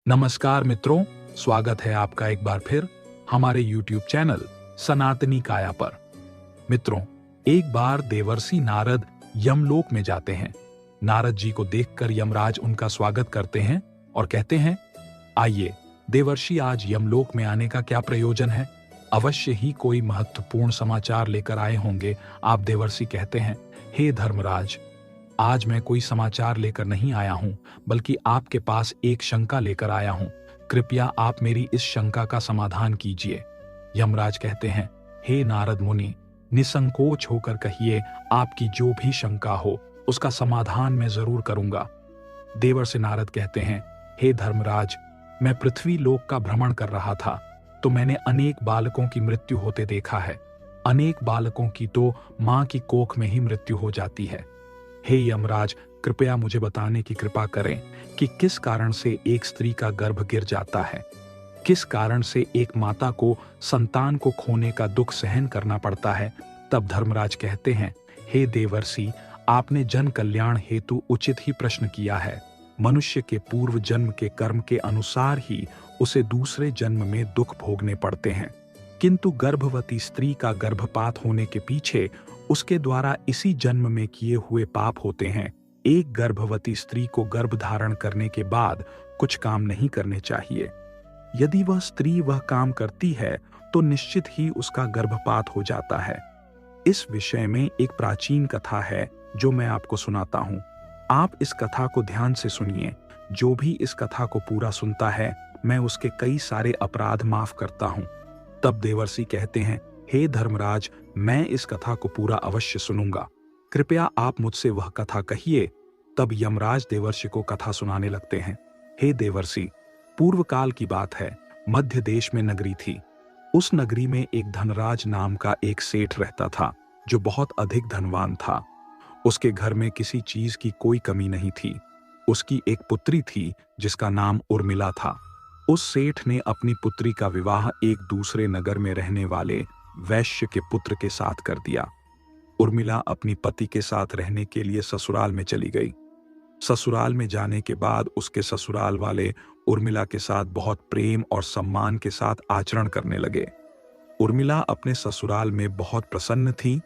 नमस्कार मित्रों, स्वागत है आपका एक बार फिर हमारे YouTube चैनल सनातनी काया पर। मित्रों, एक बार देवर्षि नारद यमलोक में जाते हैं। नारद जी को देखकर यमराज उनका स्वागत करते हैं और कहते हैं, आइए देवर्षि, आज यमलोक में आने का क्या प्रयोजन है? अवश्य ही कोई महत्वपूर्ण समाचार लेकर आए होंगे। आप देवर्षि कहते हैं, हे धर्मराज, आज मैं कोई समाचार लेकर नहीं आया हूं, बल्कि आपके पास एक शंका लेकर आया हूं। कृपया आप मेरी इस शंका का समाधान कीजिए। यमराज कहते हैं, हे नारद मुनि, निसंकोच होकर कहिए, आपकी जो भी शंका हो उसका समाधान मैं जरूर करूंगा। देवर्षि नारद कहते हैं, हे धर्मराज, मैं पृथ्वी लोक का भ्रमण कर रहा था तो मैंने अनेक बालकों की मृत्यु होते देखा है। अनेक बालकों की तो मां की कोख में ही मृत्यु हो जाती है। हे यमराज, कृपया मुझे बताने की कृपा करें कि किस कारण से एक स्त्री का गर्भ गिर जाता है, किस कारण से एक माता को संतान को खोने का दुख सहन करना पड़ता है। तब धर्मराज कहते हैं, हे देवर्षि, आपने जन कल्याण हेतु उचित ही प्रश्न किया है। मनुष्य के पूर्व जन्म के कर्म के अनुसार ही उसे दूसरे जन्म में दुख भोगने पड़ते हैं, किंतु गर्भवती स्त्री का गर्भपात होने के पीछे उसके द्वारा इसी जन्म में किए हुए पाप होते हैं। एक गर्भवती स्त्री को गर्भ धारण करने के बाद कुछ काम नहीं करने चाहिए। यदि वह स्त्री वह काम करती है तो निश्चित ही उसका गर्भपात हो जाता है। इस विषय में एक प्राचीन कथा है जो मैं आपको सुनाता हूं। आप इस कथा को ध्यान से सुनिए। जो भी इस कथा को पूरा सुनता है, मैं उसके कई सारे अपराध माफ करता हूं। तब देवर्षि कहते हैं, हे धर्मराज, मैं इस कथा को पूरा अवश्य सुनूंगा। कृपया आप मुझसे वह कथा कहिए। तब यमराज देवर्षि को कथा सुनाने लगते हैं। हे देवर्षि, पूर्व काल की बात है। मध्य देश में नगरी थी। उस नगरी में एक धनराज नाम का एक सेठ रहता था, जो बहुत अधिक धनवान था। उसके घर में किसी चीज की कोई कमी नहीं थी। उसकी एक पुत्री थी जिसका नाम उर्मिला था। उस सेठ ने अपनी पुत्री का विवाह एक दूसरे नगर में रहने वाले वैश्य के पुत्र के साथ कर दिया। उर्मिला अपनी पति के साथ रहने के लिए ससुराल में चली गई। ससुराल में जाने के बाद उसके ससुराल वाले उर्मिला के साथ बहुत प्रेम और सम्मान के साथ आचरण करने लगे। उर्मिला अपने ससुराल में बहुत प्रसन्न थी।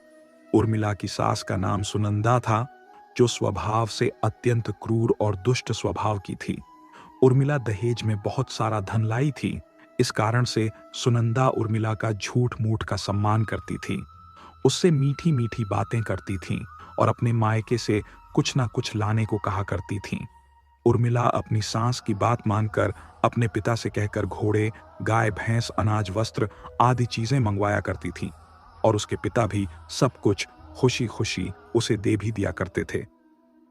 उर्मिला की सास का नाम सुनंदा था, जो स्वभाव से अत्यंत क्रूर और दुष्ट स्वभाव की थी। उर्मिला दहेज में बहुत सारा धन लाई थी। इस कारण से सुनंदा उर्मिला का झूठ मूठ का सम्मान करती थी, उससे मीठी मीठी बातें करती थी और अपने मायके से कुछ ना कुछ लाने को कहा करती थी। उर्मिला अपनी सास की बात मानकर अपने पिता से कहकर घोड़े, गाय, भैंस, अनाज, वस्त्र आदि चीजें मंगवाया करती थी और उसके पिता भी सब कुछ खुशी खुशी उसे दे भी दिया करते थे।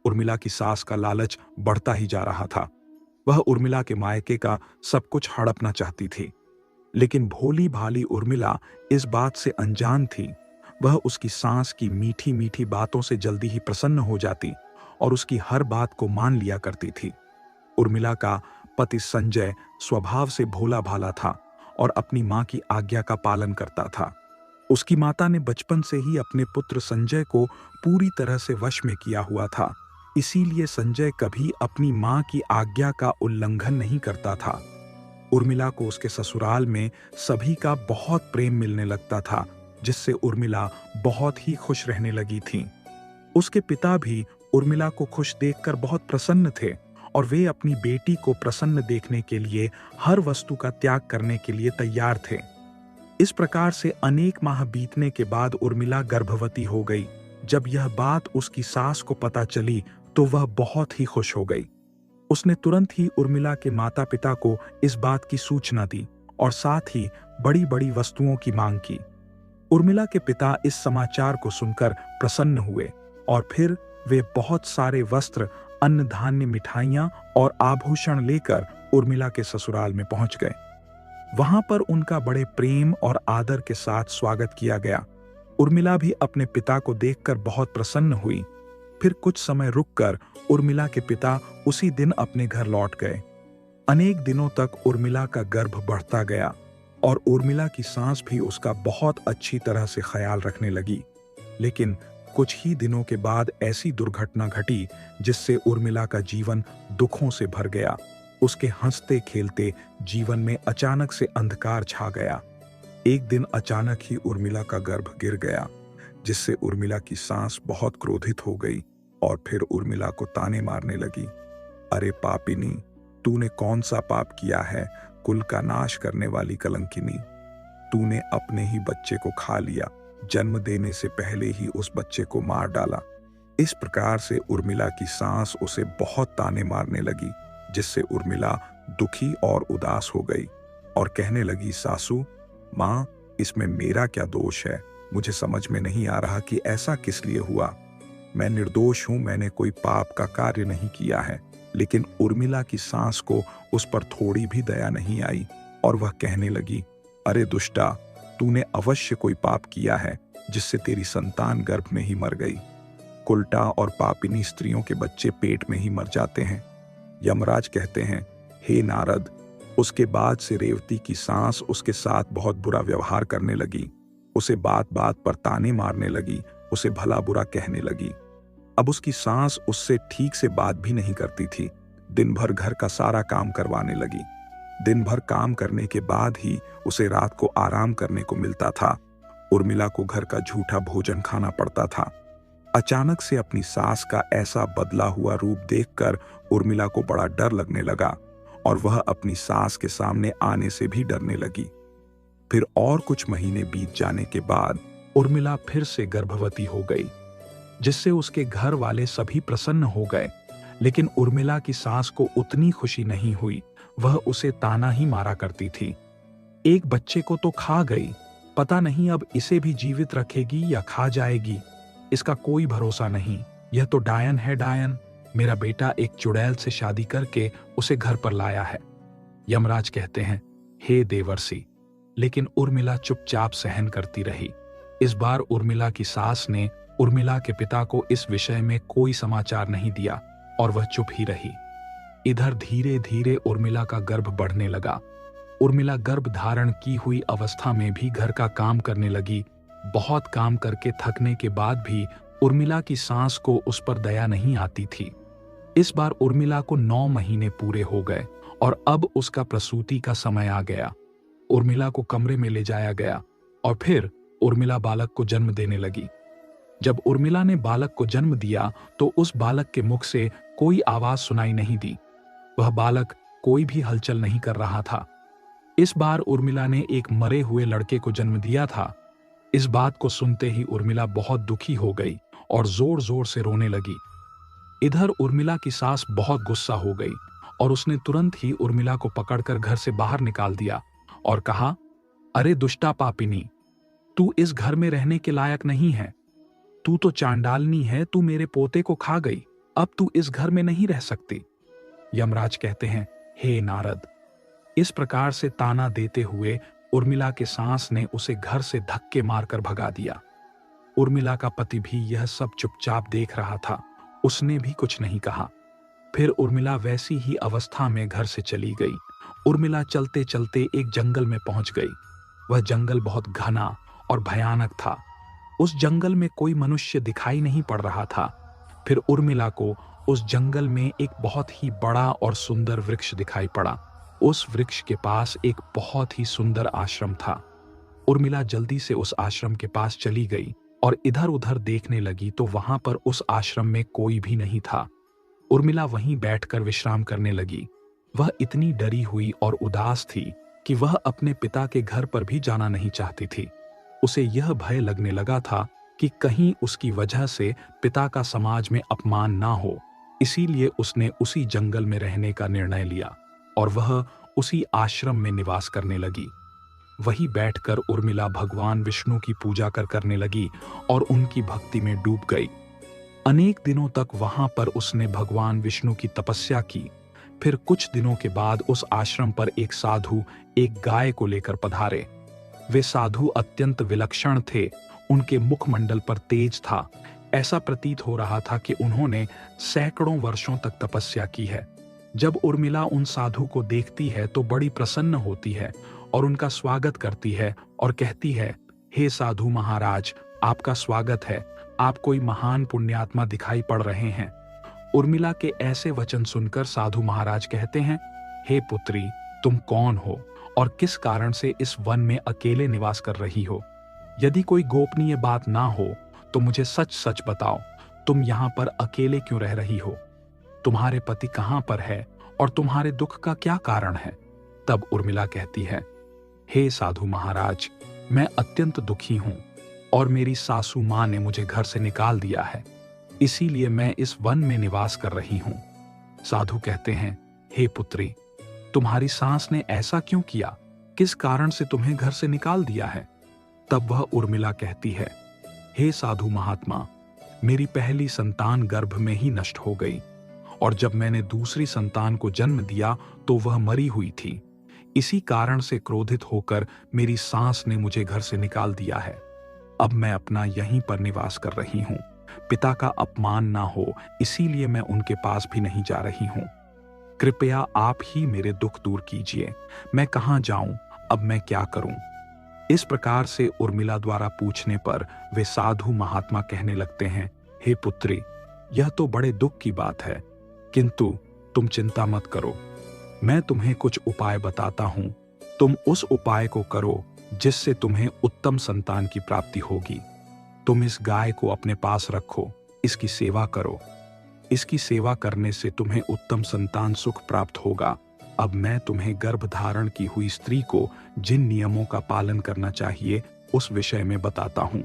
उर्मिला की सास का लालच बढ़ता ही जा रहा था। वह उर्मिला के मायके का सब कुछ हड़पना चाहती थी, लेकिन भोली भाली उर्मिला इस बात से अनजान थी। वह उसकी सास की मीठी मीठी बातों से जल्दी ही प्रसन्न हो जाती और उसकी हर बात को मान लिया करती थी। उर्मिला का पति संजय स्वभाव से भोला भाला था और अपनी मां की आज्ञा का पालन करता था। उसकी माता ने बचपन से ही अपने पुत्र संजय को पूरी तरह से वश में किया हुआ था, इसीलिए संजय कभी अपनी मां की आज्ञा का उल्लंघन नहीं करता था। उर्मिला को उसके ससुराल में सभी का बहुत प्रेम मिलने लगता था, जिससे उर्मिला बहुत ही खुश रहने लगी थी। उसके पिता भी उर्मिला को खुश देखकर बहुत प्रसन्न थे और वे अपनी बेटी को प्रसन्न देखने के लिए हर वस्तु का त्याग करने के लिए तैयार थे। इस प्रकार से अनेक माह बीतने के बाद उर्मिला गर्भवती हो गई। जब यह बात उसकी सास को पता चली तो वह बहुत ही खुश हो गई। उसने तुरंत ही उर्मिला के माता पिता को इस बात की सूचना दी और साथ ही बड़ी बड़ी वस्तुओं की मांग की। उर्मिला के पिता इस समाचार को सुनकर प्रसन्न हुए और फिर वे बहुत सारे वस्त्र, अन्न धान्य, मिठाइयां और आभूषण लेकर उर्मिला के ससुराल में पहुंच गए। वहां पर उनका बड़े प्रेम और आदर के साथ स्वागत किया गया। उर्मिला भी अपने पिता को देखकर बहुत प्रसन्न हुई। फिर कुछ समय रुककर उर्मिला के पिता उसी दिन अपने घर लौट गए। अनेक दिनों तक उर्मिला का गर्भ बढ़ता गया और उर्मिला की सास भी उसका बहुत अच्छी तरह से ख्याल रखने लगी। लेकिन कुछ ही दिनों के बाद ऐसी दुर्घटना घटी जिससे उर्मिला का जीवन दुखों से भर गया। उसके हंसते खेलते जीवन में अचानक से अंधकार छा गया। एक दिन अचानक ही उर्मिला का गर्भ गिर गया, जिससे उर्मिला की सास बहुत क्रोधित हो गई और फिर उर्मिला को ताने मारने लगी। अरे पापिनी, तूने कौन सा पाप किया है, कुल का नाश करने वाली कलंकिनी। तूने अपने ही बच्चे को खा लिया, जन्म देने से पहले ही उस बच्चे को मार डाला। इस प्रकार से उर्मिला की सास उसे बहुत ताने मारने लगी, जिससे उर्मिला दुखी और उदास हो गई और कहने लगी, सासू माँ, इसमें मेरा क्या दोष है? मुझे समझ में नहीं आ रहा कि ऐसा किस लिए हुआ। मैं निर्दोष हूं, मैंने कोई पाप का कार्य नहीं किया है। लेकिन उर्मिला की सास को उस पर थोड़ी भी दया नहीं आई और वह कहने लगी, अरे दुष्टा, तूने अवश्य कोई पाप किया है, जिससे तेरी संतान गर्भ में ही मर गई। कुलटा और पापिनी स्त्रियों के बच्चे पेट में ही मर जाते हैं। यमराज कहते हैं, हे नारद, उसके बाद से रेवती की सास उसके साथ बहुत बुरा व्यवहार करने लगी, उसे बात बात पर ताने मारने लगी, उसे भला बुरा कहने लगी। अब उसकी सास उससे ठीक से बात भी नहीं करती थी। दिन भर घर का सारा काम करवाने लगी। दिन भर काम करने के बाद ही उसे रात को आराम करने को मिलता था। उर्मिला को घर का झूठा भोजन खाना पड़ता था। अचानक से अपनी सास का ऐसा बदला हुआ रूप देखकर उर्मिला को बड़ा डर लगने लगा और वह अपनी सास के सामने आने से भी डरने लगी। फिर और कुछ महीने बीत जाने के बाद उर्मिला फिर से गर्भवती हो गई, जिससे उसके घर वाले सभी प्रसन्न हो गए। लेकिन उर्मिला की सास को उतनी खुशी नहीं हुई, वह उसे ताना ही मारा करती थी। एक बच्चे को तो खा गई, पता नहीं अब इसे भी जीवित रखेगी या खा जाएगी, इसका कोई भरोसा नहीं। यह तो डायन है, डायन। मेरा बेटा एक चुड़ैल से शादी करके उसे घर पर लाया है। यमराज कहते हैं, हे देवर्षि। लेकिन उर्मिला चुपचाप सहन करती रही। इस बार उर्मिला की सास ने उर्मिला के पिता को इस विषय में कोई समाचार नहीं दिया और वह चुप ही रही। इधर धीरे धीरे उर्मिला का गर्भ बढ़ने लगा। उर्मिला गर्भ धारण की हुई अवस्था में भी घर का काम करने लगी। बहुत काम करके थकने के बाद भी उर्मिला की सास को उस पर दया नहीं आती थी। इस बार उर्मिला को 9 महीने पूरे हो गए और अब उसका प्रसूति का समय आ गया। उर्मिला को कमरे में ले जाया गया और फिर उर्मिला बालक को जन्म देने लगी। जब उर्मिला ने बालक को जन्म दिया तो उस बालक के मुख से कोई आवाज सुनाई नहीं दी। वह बालक कोई भी हलचल नहीं कर रहा था। इस बार उर्मिला ने एक मरे हुए लड़के को जन्म दिया था। इस बात को सुनते ही उर्मिला बहुत दुखी हो गई और जोर जोर से रोने लगी। इधर उर्मिला की सास बहुत गुस्सा हो गई और उसने तुरंत ही उर्मिला को पकड़कर घर से बाहर निकाल दिया और कहा, अरे दुष्टा पापिनी, तू इस घर में रहने के लायक नहीं है। तू तो चांडालनी है, तू मेरे पोते को खा गई, अब तू इस घर में नहीं रह सकती। यमराज कहते हैं, हे नारद। इस प्रकार से ताना देते हुए उर्मिला के सास ने उसे घर से धक्के मारकर भगा दिया। उर्मिला का पति भी यह सब चुपचाप देख रहा था, उसने भी कुछ नहीं कहा। फिर उर्मिला वैसी ही अवस्था में घर से चली गई। उर्मिला चलते चलते एक जंगल में पहुंच गई। वह जंगल बहुत घना और भयानक था। उस जंगल में कोई मनुष्य दिखाई नहीं पड़ रहा था। फिर उर्मिला को उस जंगल में एक बहुत ही बड़ा और सुंदर वृक्ष दिखाई पड़ा। उस वृक्ष के पास एक बहुत ही सुंदर आश्रम था। उर्मिला जल्दी से उस आश्रम के पास चली गई और इधर उधर देखने लगी तो वहां पर उस आश्रम में कोई भी नहीं था। उर्मिला वहीं बैठकर विश्राम करने लगी। वह इतनी डरी हुई और उदास थी कि वह अपने पिता के घर पर भी जाना नहीं चाहती थी। उसे यह भय लगने लगा था कि कहीं उसकी वजह से पिता का समाज में अपमान ना हो, इसीलिए उसने उसी जंगल में रहने का निर्णय लिया और वह उसी आश्रम में निवास करने लगी। वहीं बैठकर उर्मिला भगवान विष्णु की पूजा करने लगी और उनकी भक्ति में डूब गई। अनेक दिनों तक वहां पर उसने भगवान विष्णु की तपस्या की। फिर कुछ दिनों के बाद उस आश्रम पर एक साधु एक गाय को लेकर पधारे। वे साधु अत्यंत विलक्षण थे। उनके मुखमंडल पर तेज था। ऐसा प्रतीत हो रहा था कि उन्होंने सैकड़ों वर्षों तक तपस्या की है। जब उर्मिला उन साधु को देखती है तो बड़ी प्रसन्न होती है और उनका स्वागत करती है और कहती है, हे साधु महाराज, आपका स्वागत है। आप कोई महान पुण्यात्मा दिखाई पड़ रहे हैं। उर्मिला के ऐसे वचन सुनकर साधु महाराज कहते हैं, हे पुत्री, तुम कौन हो और किस कारण से इस वन में अकेले निवास कर रही हो? यदि कोई गोपनीय बात ना हो तो मुझे सच सच बताओ, तुम यहाँ पर अकेले क्यों रह रही हो? तुम्हारे पति कहाँ पर है और तुम्हारे दुख का क्या कारण है? तब उर्मिला कहती है, हे साधु महाराज, मैं अत्यंत दुखी हूं और मेरी सासू मां ने मुझे घर से निकाल दिया है, इसीलिए मैं इस वन में निवास कर रही हूं। साधु कहते हैं, हे पुत्री, तुम्हारी सास ने ऐसा क्यों किया? किस कारण से तुम्हें घर से निकाल दिया है? तब वह उर्मिला कहती है, हे साधु महात्मा, मेरी पहली संतान गर्भ में ही नष्ट हो गई और जब मैंने दूसरी संतान को जन्म दिया तो वह मरी हुई थी। इसी कारण से क्रोधित होकर मेरी सास ने मुझे घर से निकाल दिया है। अब मैं अपना यहीं पर निवास कर रही हूं। पिता का अपमान ना हो इसीलिए मैं उनके पास भी नहीं जा रही हूं। कृपया आप ही मेरे दुख दूर कीजिए। मैं कहां जाऊं? अब मैं क्या करूं? इस प्रकार से उर्मिला द्वारा पूछने पर वे साधु महात्मा कहने लगते हैं, हे पुत्री, यह तो बड़े दुख की बात है, किंतु तुम चिंता मत करो। मैं तुम्हें कुछ उपाय बताता हूं। तुम उस उपाय को करो जिससे तुम्हें उत्तम संतान की प्राप्ति होगी। तुम इस गाय को अपने पास रखो, इसकी सेवा करो। इसकी सेवा करने से तुम्हें उत्तम संतान सुख प्राप्त होगा। अब मैं तुम्हें गर्भ धारण की हुई स्त्री को जिन नियमों का पालन करना चाहिए उस विषय में बताता हूं।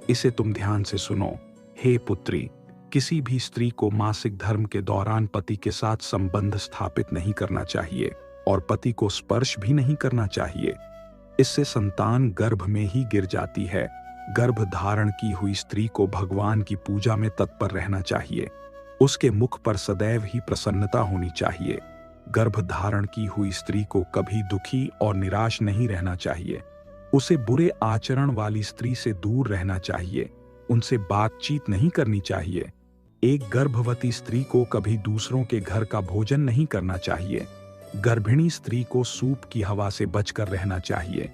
इसे तुम ध्यान से सुनो। हे पुत्री, किसी भी स्त्री को मासिक धर्म के दौरान पति के साथ संबंध स्थापित नहीं करना चाहिए और पति को स्पर्श भी नहीं करना चाहिए। इससे संतान गर्भ में ही गिर जाती है। गर्भ धारण की हुई स्त्री को भगवान की पूजा में तत्पर रहना चाहिए। उसके मुख पर सदैव ही प्रसन्नता होनी चाहिए। गर्भ धारण की हुई स्त्री को कभी दुखी और निराश नहीं रहना चाहिए। उसे बुरे आचरण वाली स्त्री से दूर रहना चाहिए। उनसे बातचीत नहीं करनी चाहिए। एक गर्भवती स्त्री को कभी दूसरों के घर का भोजन नहीं करना चाहिए। गर्भिणी स्त्री को सूप की हवा से बचकर रहना चाहिए।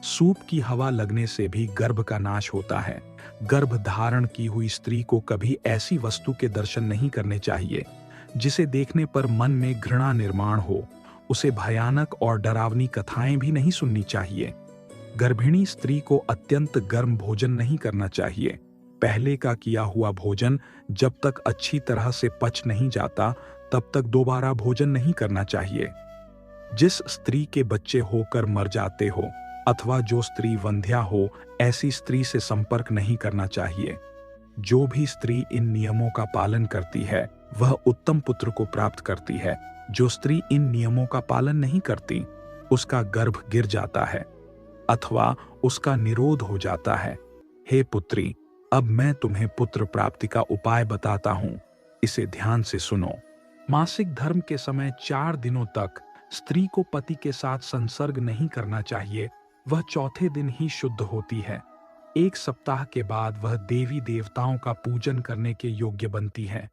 सूप की हवा लगने से भी गर्भ का नाश होता है। गर्भ धारण की हुई स्त्री को कभी ऐसी वस्तु के दर्शन नहीं करने चाहिए जिसे देखने पर मन में घृणा निर्माण हो। उसे भयानक और डरावनी कथाएं भी नहीं सुननी चाहिए। गर्भिणी स्त्री को अत्यंत गर्म भोजन नहीं करना चाहिए। पहले का किया हुआ भोजन जब तक अच्छी तरह से पच नहीं जाता तब तक दोबारा भोजन नहीं करना चाहिए। जिस स्त्री के बच्चे होकर मर जाते हो अथवा जो स्त्री वंध्या हो, ऐसी स्त्री से संपर्क नहीं करना चाहिए। जो भी स्त्री इन नियमों का पालन करती है वह उत्तम पुत्र को प्राप्त करती है। जो स्त्री इन नियमों का पालन नहीं करती उसका गर्भ गिर जाता है अथवा उसका निरोध हो जाता है। हे पुत्री, अब मैं तुम्हें पुत्र प्राप्ति का उपाय बताता हूं। इसे ध्यान से सुनो। मासिक धर्म के समय 4 दिनों तक स्त्री को पति के साथ संसर्ग नहीं करना चाहिए। वह चौथे दिन ही शुद्ध होती है। 1 सप्ताह के बाद वह देवी देवताओं का पूजन करने के योग्य बनती है।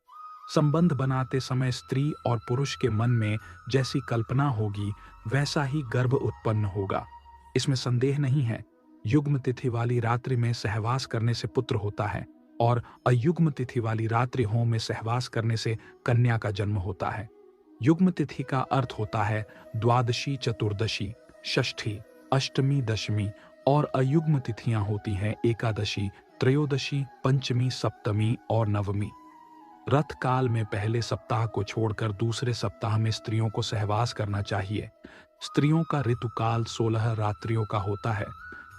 संबंध बनाते समय स्त्री और पुरुष के मन में जैसी कल्पना होगी वैसा ही गर्भ उत्पन्न होगा, इसमें संदेह नहीं है। युग्म तिथि वाली रात्रि में सहवास करने से पुत्र होता है और अयुग्म तिथि वाली रात्रि होम में सहवास करने से कन्या का जन्म होता है। युग्म तिथि का अर्थ होता है द्वादशी, चतुर्दशी, षष्ठी, अष्टमी, दशमी और अयुग्म तिथियां होती हैं एकादशी, त्रयोदशी, पंचमी, सप्तमी और नवमी। रथ काल में पहले सप्ताह को छोड़कर दूसरे सप्ताह में स्त्रियों को सहवास करना चाहिए। स्त्रियों का ऋतुकाल 16 रात्रियों का होता है।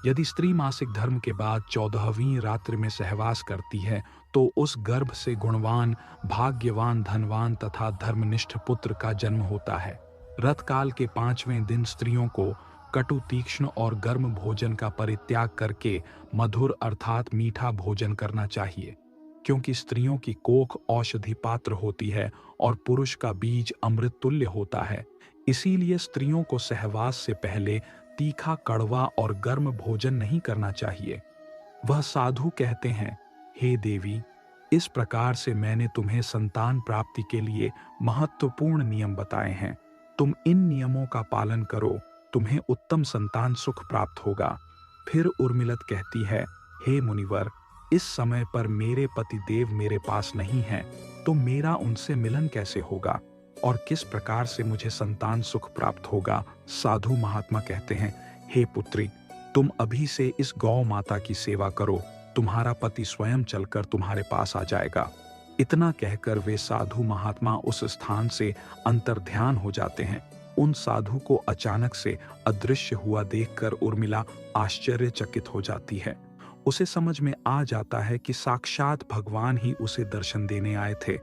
यदि स्त्री मासिक धर्म के बाद 14वीं रात्रि में सहवास करती है तो उस गर्भ से गुणवान, भाग्यवान, धनवान तथा धर्मनिष्ठ पुत्र का जन्म होता है। रथकाल के 5वें दिन स्त्रियों को कटु, तीक्ष्ण और गर्म भोजन का परित्याग करके मधुर अर्थात मीठा भोजन करना चाहिए, क्योंकि स्त्रियों की कोख औषधि पात्र होती है और पुरुष का बीज अमृत तुल्य होता है। इसीलिए स्त्रियों को सहवास से पहले तीखा, कड़वा और गर्म भोजन नहीं करना चाहिए। वह साधु कहते हैं, हे देवी, इस प्रकार से मैंने तुम्हें संतान प्राप्ति के लिए महत्वपूर्ण नियम बताए हैं। तुम इन नियमों का पालन करो, तुम्हें उत्तम संतान सुख प्राप्त होगा। फिर उर्मिलत कहती है, हे मुनिवर, इस समय पर मेरे पति देव मेरे पास नहीं हैं, तो मेरा उनसे मिलन कैसे होगा? और किस प्रकार से मुझे संतान सुख प्राप्त होगा। साधु महात्मा कहते हैं, हे पुत्री, तुम अभी से इस गौ माता की सेवा करो, तुम्हारा पति स्वयं चलकर तुम्हारे पास आ जाएगा। इतना कहकर वे साधु महात्मा उस स्थान से अंतर्ध्यान हो जाते हैं। उन साधु को अचानक से अदृश्य हुआ देखकर उर्मिला आश्चर्यचकित हो जाती है। उसे समझ में आ जाता है कि साक्षात भगवान ही उसे दर्शन देने आए थे।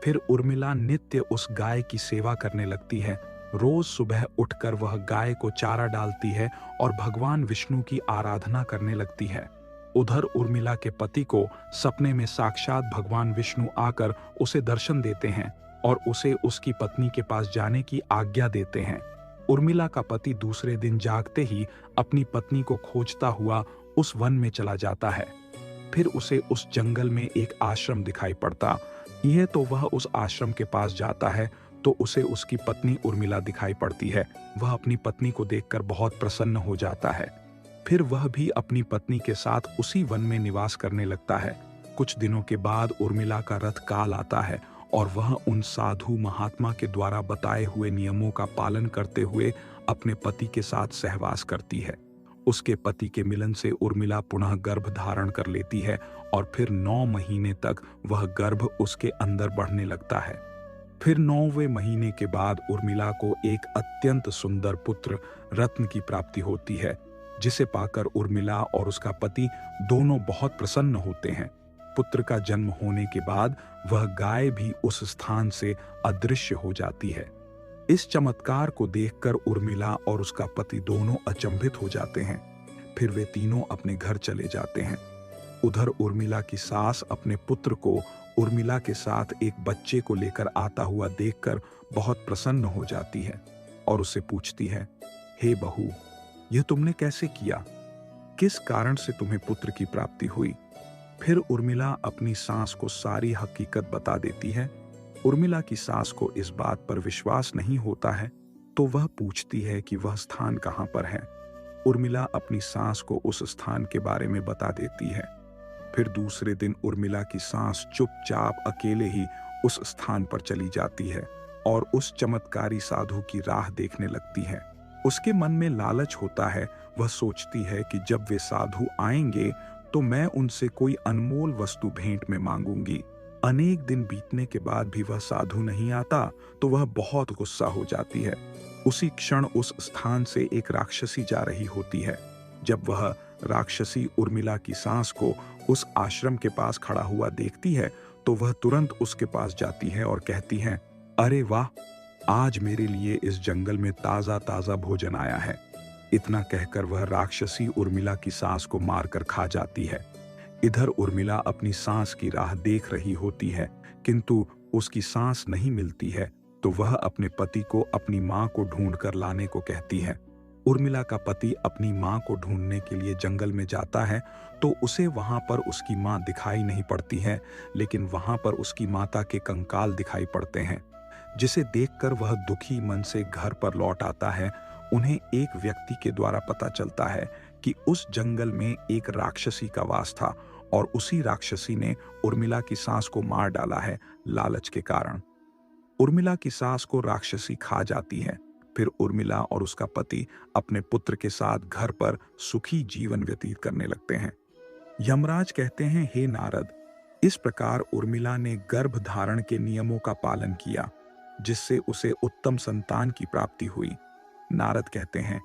फिर उर्मिला नित्य उस गाय की सेवा करने लगती है। रोज सुबह उठकर वह गाय को चारा डालती है और भगवान विष्णु की आराधना करने लगती है। उधर उर्मिला के पति को सपने में साक्षात भगवान विष्णु आकर उसे दर्शन देते हैं और उसे उसकी पत्नी के पास जाने की आज्ञा देते हैं। उर्मिला का पति दूसरे दिन जागते ही अपनी पत्नी को खोजता हुआ उस वन में चला जाता है। फिर उसे उस जंगल में एक आश्रम दिखाई पड़ता। यह तो वह उस आश्रम के पास जाता है तो उसे उसकी पत्नी उर्मिला दिखाई पड़ती है। वह अपनी पत्नी को देखकर बहुत प्रसन्न हो जाता है। फिर वह भी अपनी पत्नी के साथ उसी वन में निवास करने लगता है। कुछ दिनों के बाद उर्मिला का रथ काल आता है और वह उन साधु महात्मा के द्वारा बताए हुए नियमों का पालन करते हुए अपने पति के साथ सहवास करती है। उसके पति के मिलन से उर्मिला पुनः गर्भ धारण कर लेती है और फिर 9 महीने तक वह गर्भ उसके अंदर बढ़ने लगता है। फिर 9वें महीने के बाद उर्मिला को एक अत्यंत सुंदर पुत्र रत्न की प्राप्ति होती है, जिसे पाकर उर्मिला और उसका पति दोनों बहुत प्रसन्न होते हैं। पुत्र का जन्म होने के बाद वह गाय भी उस स्थान से अदृश्य हो जाती है। इस चमत्कार को देखकर उर्मिला और उसका पति दोनों अचंभित हो जाते हैं। फिर वे तीनों अपने घर चले जाते हैं। उधर उर्मिला की सास अपने पुत्र को उर्मिला के साथ एक बच्चे को लेकर आता हुआ देखकर बहुत प्रसन्न हो जाती है और उससे पूछती है, हे बहू, यह तुमने कैसे किया? किस कारण से तुम्हें पुत्र की प्राप्ति हुई? फिर उर्मिला अपनी सास को सारी हकीकत बता देती है। उर्मिला की सास को इस बात पर विश्वास नहीं होता है तो वह पूछती है कि वह स्थान कहाँ पर है। उर्मिला अपनी सास को उस स्थान के बारे में बता देती है। फिर दूसरे दिन उर्मिला की सास चुपचाप अकेले ही उस स्थान पर चली जाती है और उस चमत्कारी साधु की राह देखने लगती है। उसके मन में लालच होता है। वह सोचती है कि जब वे साधु आएंगे तो मैं उनसे कोई अनमोल वस्तु भेंट में मांगूंगी। अनेक दिन बीतने के बाद भी वह साधु नहीं आता तो वह बहुत गुस्सा हो जाती है। उसी क्षण उस स्थान से एक राक्षसी जा रही होती है। जब वह राक्षसी उर्मिला की सास को उस आश्रम के पास खड़ा हुआ देखती है तो वह तुरंत उसके पास जाती है और कहती है, अरे वाह, आज मेरे लिए इस जंगल में ताजा ताजा भोजन आया है। इतना कहकर वह राक्षसी उर्मिला की सास को मारकर खा जाती है। इधर उर्मिला अपनी सांस की राह देख रही होती है, किंतु उसकी सांस नहीं मिलती है तो वह अपने पति को अपनी मां को ढूंढ कर लाने को कहती है। उर्मिला का पति अपनी मां को ढूंढने के लिए जंगल में जाता है तो उसे वहां पर उसकी मां दिखाई नहीं पड़ती है, लेकिन वहां पर उसकी माता के कंकाल दिखाई पड़ते हैं, जिसे देखकर वह दुखी मन से घर पर लौट आता है। उन्हें एक व्यक्ति के द्वारा पता चलता है कि उस जंगल में एक राक्षसी का वास था और उसी राक्षसी ने उर्मिला की सास को मार डाला है लालच के कारण। उर्मिला की सास को राक्षसी खा जाती है। फिर उर्मिला और उसका पति अपने पुत्र के साथ घर पर सुखी जीवन व्यतीत करने लगते हैं। यमराज कहते हैं, हे नारद, इस प्रकार उर्मिला ने गर्भ धारण के नियमों का पालन किया, जिससे उसे उत्तम संतान की प्राप्ति हुई। नारद कहते हैं,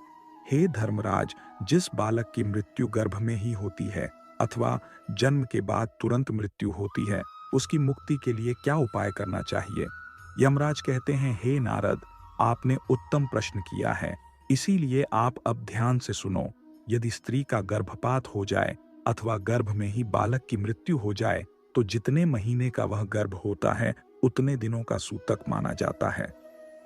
हे धर्मराज, जिस बालक की मृत्यु गर्भ में ही होती है अथवा जन्म के बाद तुरंत मृत्यु होती है, उसकी मुक्ति के लिए क्या उपाय करना चाहिए? यमराज कहते हैं, हे नारद, आपने उत्तम प्रश्न किया है, इसीलिए आप अब ध्यान से सुनो। यदि स्त्री का गर्भपात हो जाए अथवा गर्भ में ही बालक की मृत्यु हो जाए तो जितने महीने का वह गर्भ होता है उतने दिनों का सूतक माना जाता है।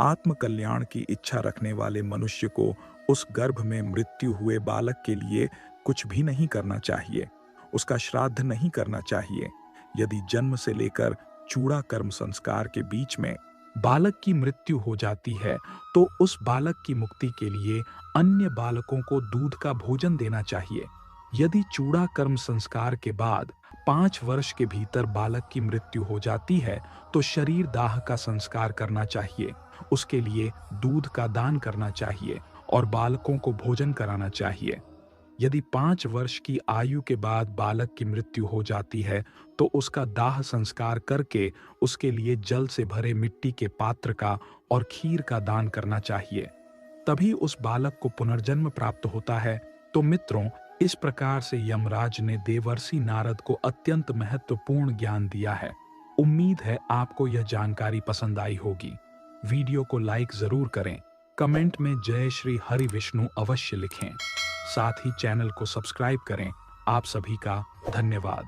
आत्म कल्याण की इच्छा रखने वाले मनुष्य को उस गर्भ में मृत्यु हुए बालक के लिए कुछ भी नहीं करना चाहिए, उसका श्राद्ध नहीं करना चाहिए। यदि जन्म से लेकर चूड़ा कर्म संस्कार के बीच में बालक की मृत्यु हो जाती है तो उस बालक की मुक्ति के लिए अन्य बालकों को दूध का भोजन देना चाहिए। यदि चूड़ा कर्म संस्कार के बाद 5 वर्ष के भीतर बालक की मृत्यु हो जाती है तो शरीर दाह का संस्कार करना चाहिए, उसके लिए दूध का दान करना चाहिए और बालकों को भोजन कराना चाहिए। यदि 5 वर्ष की आयु के बाद बालक की मृत्यु हो जाती है तो उसका दाह संस्कार करके उसके लिए जल से भरे मिट्टी के पात्र का और खीर का दान करना चाहिए, तभी उस बालक को पुनर्जन्म प्राप्त होता है। तो मित्रों, इस प्रकार से यमराज ने देवर्षि नारद को अत्यंत महत्वपूर्ण ज्ञान दिया है। उम्मीद है आपको यह जानकारी पसंद आई होगी। वीडियो को लाइक जरूर करें, कमेंट में जय श्री हरि विष्णु अवश्य लिखें, साथ ही चैनल को सब्सक्राइब करें। आप सभी का धन्यवाद।